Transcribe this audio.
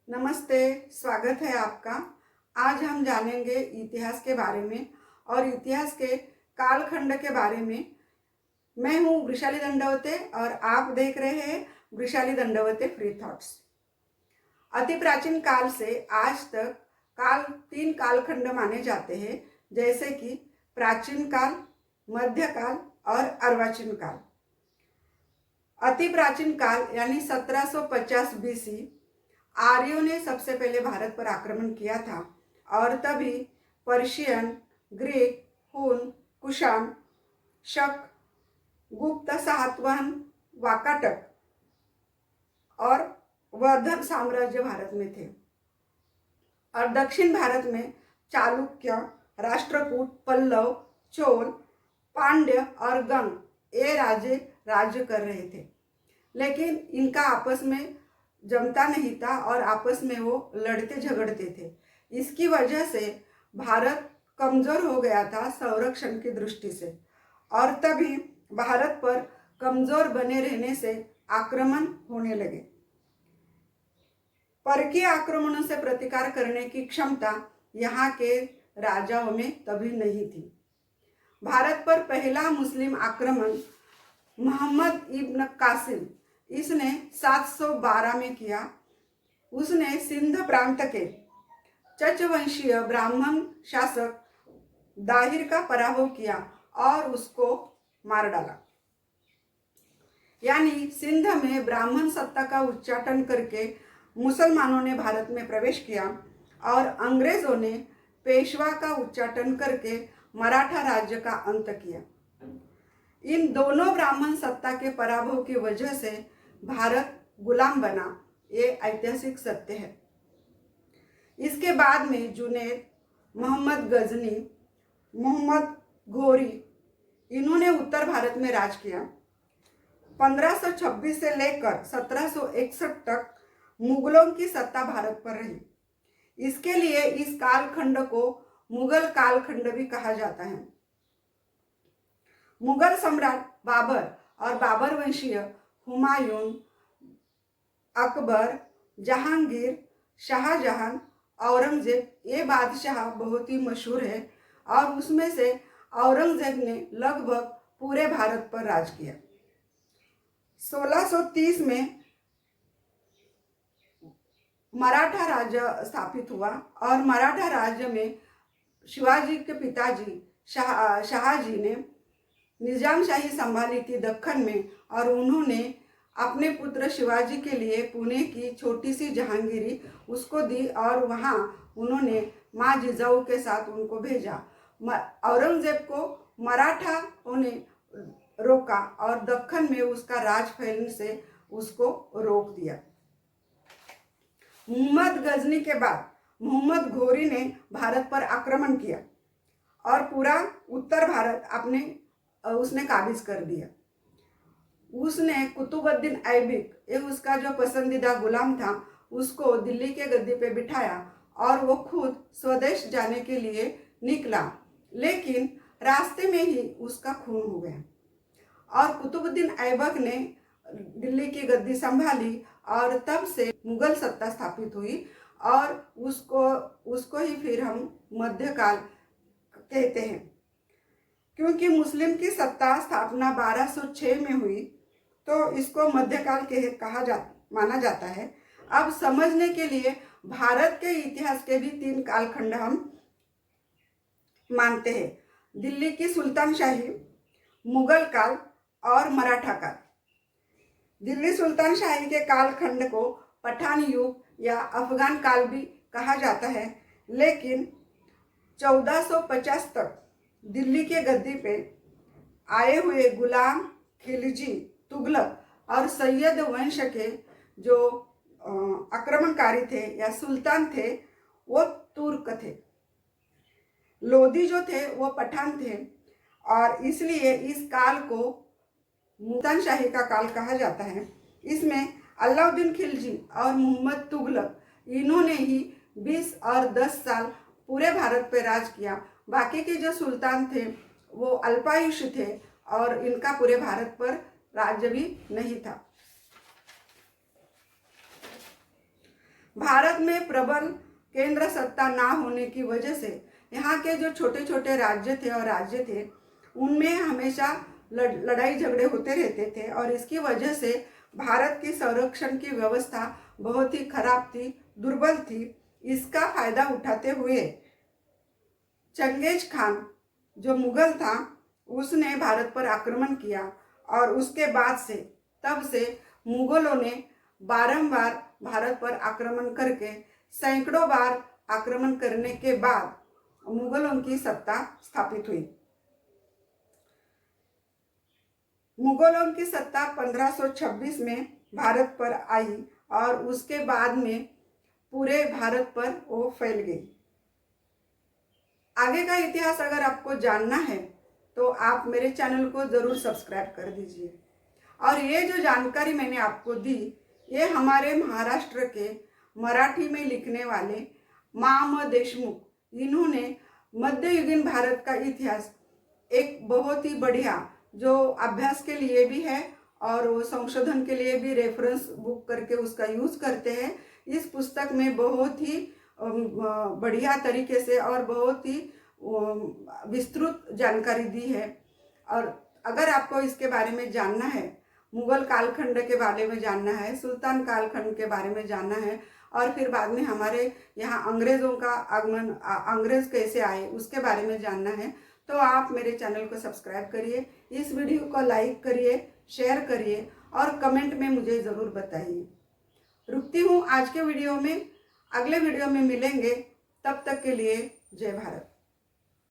नमस्ते, स्वागत है आपका। आज हम जानेंगे इतिहास के बारे में और इतिहास के कालखंड के बारे में। मैं हूँ वृषाली दंडवते और आप देख रहे हैं वृषाली दंडवते फ्री थॉट्स। अति प्राचीन काल से आज तक तीन कालखंड माने जाते हैं, जैसे कि प्राचीन काल, मध्यकाल और अर्वाचीन काल। अति प्राचीन काल यानी 1750 बीसी आर्यों ने सबसे पहले भारत पर आक्रमण किया था और तभी पर्शियन, ग्रीक, हुन, कुषाण, शक, गुप्त, सातवाहन, वाकाटक और वर्धन साम्राज्य भारत में थे। और दक्षिण भारत में चालुक्य, राष्ट्रकूट, पल्लव, चोल, पांड्य और गंग ये राज्य कर रहे थे, लेकिन इनका आपस में जमता नहीं था और आपस में वो लड़ते झगड़ते थे। इसकी वजह से भारत कमजोर हो गया था संरक्षण की दृष्टि से, और तभी भारत पर कमजोर बने रहने से आक्रमण होने लगे। परकीय आक्रमणों से प्रतिकार करने की क्षमता यहाँ के राजाओं में तभी नहीं थी। भारत पर पहला मुस्लिम आक्रमण मोहम्मद इब्न कासिम इसने 712 में किया। उसने सिंध प्रांत के चचवंशीय ब्राह्मण शासक दाहिर का पराभव किया और उसको मार डाला। यानी सिंध में ब्राह्मण सत्ता का उच्चाटन करके मुसलमानों ने भारत में प्रवेश किया और अंग्रेजों ने पेशवा का उच्चाटन करके मराठा राज्य का अंत किया। इन दोनों ब्राह्मण सत्ता के पराभव की वजह से भारत गुलाम बना, ये ऐतिहासिक सत्य है। इसके बाद में जुनैद, मोहम्मद गजनी, मोहम्मद घोरी इन्होंने उत्तर भारत में राज किया। 1526 से लेकर 1761 तक मुगलों की सत्ता भारत पर रही। इसके लिए इस कालखंड को मुगल कालखंड भी कहा जाता है। मुगल सम्राट बाबर और बाबर वंशीय हुमायूं, अकबर, जहांगीर, शाहजहां, औरंगजेब ये बादशाह बहुत ही मशहूर है और उसमें से औरंगजेब ने लगभग पूरे भारत पर राज किया। 1630 में मराठा राज्य स्थापित हुआ और मराठा राज्य में शिवाजी के पिताजी शाहजी ने निजामशाही संभाली थी दक्कन में, और उन्होंने अपने पुत्र शिवाजी के लिए पुणे की छोटी सी जहांगीरी उसको दी और वहाँ उन्होंने माँ जिजाऊ के साथ उनको भेजा। औरंगजेब को मराठाओं ने रोका और दक्कन में उसका राज फैलने से उसको रोक दिया। मोहम्मद गजनी के बाद मोहम्मद घोरी ने भारत पर आक्रमण किया और पूरा उत्तर भारत उसने काबिज कर दिया। उसने कुतुबुद्दीन ऐबक, ये उसका जो पसंदीदा गुलाम था, उसको दिल्ली के गद्दी पे बिठाया और वो खुद स्वदेश जाने के लिए निकला, लेकिन रास्ते में ही उसका खून हो गया और कुतुबुद्दीन ऐबक ने दिल्ली की गद्दी संभाली और तब से मुगल सत्ता स्थापित हुई और उसको ही फिर हम मध्यकाल कहते हैं। क्योंकि मुस्लिम की सत्ता स्थापना 1206 में हुई तो इसको मध्यकाल माना जाता है। अब समझने के लिए भारत के इतिहास के भी 3 कालखंड हम मानते हैं: दिल्ली की सुल्तान शाही, मुगल काल और मराठा काल। दिल्ली सुल्तान शाही के कालखंड को पठान युग या अफगान काल भी कहा जाता है, लेकिन 1450 तक दिल्ली के गद्दी पे आए हुए गुलाम खिलजी, तुगलक और सैयद वंश के जो आक्रमणकारी थे या सुल्तान थे वो तुर्क थे। लोधी जो थे वो पठान थे और इसलिए इस काल को मुल्तान शाही का काल कहा जाता है। इसमें अलाउद्दीन खिलजी और मोहम्मद तुगलक इन्होंने ही 20 और 10 साल पूरे भारत पर राज किया। बाकी के जो सुल्तान थे वो अल्पायुष थे और इनका पूरे भारत पर राज्य भी नहीं था। भारत में प्रबल केंद्र सत्ता ना होने की वजह से यहाँ के जो छोटे छोटे राज्य थे उनमें हमेशा लड़ाई झगड़े होते रहते थे और इसकी वजह से भारत की संरक्षण की व्यवस्था बहुत ही खराब थी, दुर्बल थी। इसका फायदा उठाते हुए चंगेज खान जो मुगल था उसने भारत पर आक्रमण किया और उसके बाद से तब से मुगलों ने बारंबार भारत पर आक्रमण करके सैकड़ों बार आक्रमण करने के बाद मुगलों की सत्ता स्थापित हुई। मुगलों की सत्ता 1526 में भारत पर आई और उसके बाद में पूरे भारत पर वो फैल गई। आगे का इतिहास अगर आपको जानना है तो आप मेरे चैनल को ज़रूर सब्सक्राइब कर दीजिए। और ये जो जानकारी मैंने आपको दी ये हमारे महाराष्ट्र के मराठी में लिखने वाले मा. देशमुख, इन्होंने मध्ययुगीन भारत का इतिहास एक बहुत ही बढ़िया जो अभ्यास के लिए भी है और वो संशोधन के लिए भी रेफरेंस बुक करके उसका यूज़ करते हैं। इस पुस्तक में बहुत ही बढ़िया तरीके से और बहुत ही विस्तृत जानकारी दी है। और अगर आपको इसके बारे में जानना है, मुगल कालखंड के बारे में जानना है, सुल्तान कालखंड के बारे में जानना है और फिर बाद में हमारे यहाँ अंग्रेज़ों का आगमन, अंग्रेज़ कैसे आए उसके बारे में जानना है तो आप मेरे चैनल को सब्सक्राइब करिए, इस वीडियो को लाइक करिए, शेयर करिए और कमेंट में मुझे ज़रूर बताइए। रुकती हूँ आज के वीडियो में, अगले वीडियो में मिलेंगे, तब तक के लिए जय भारत।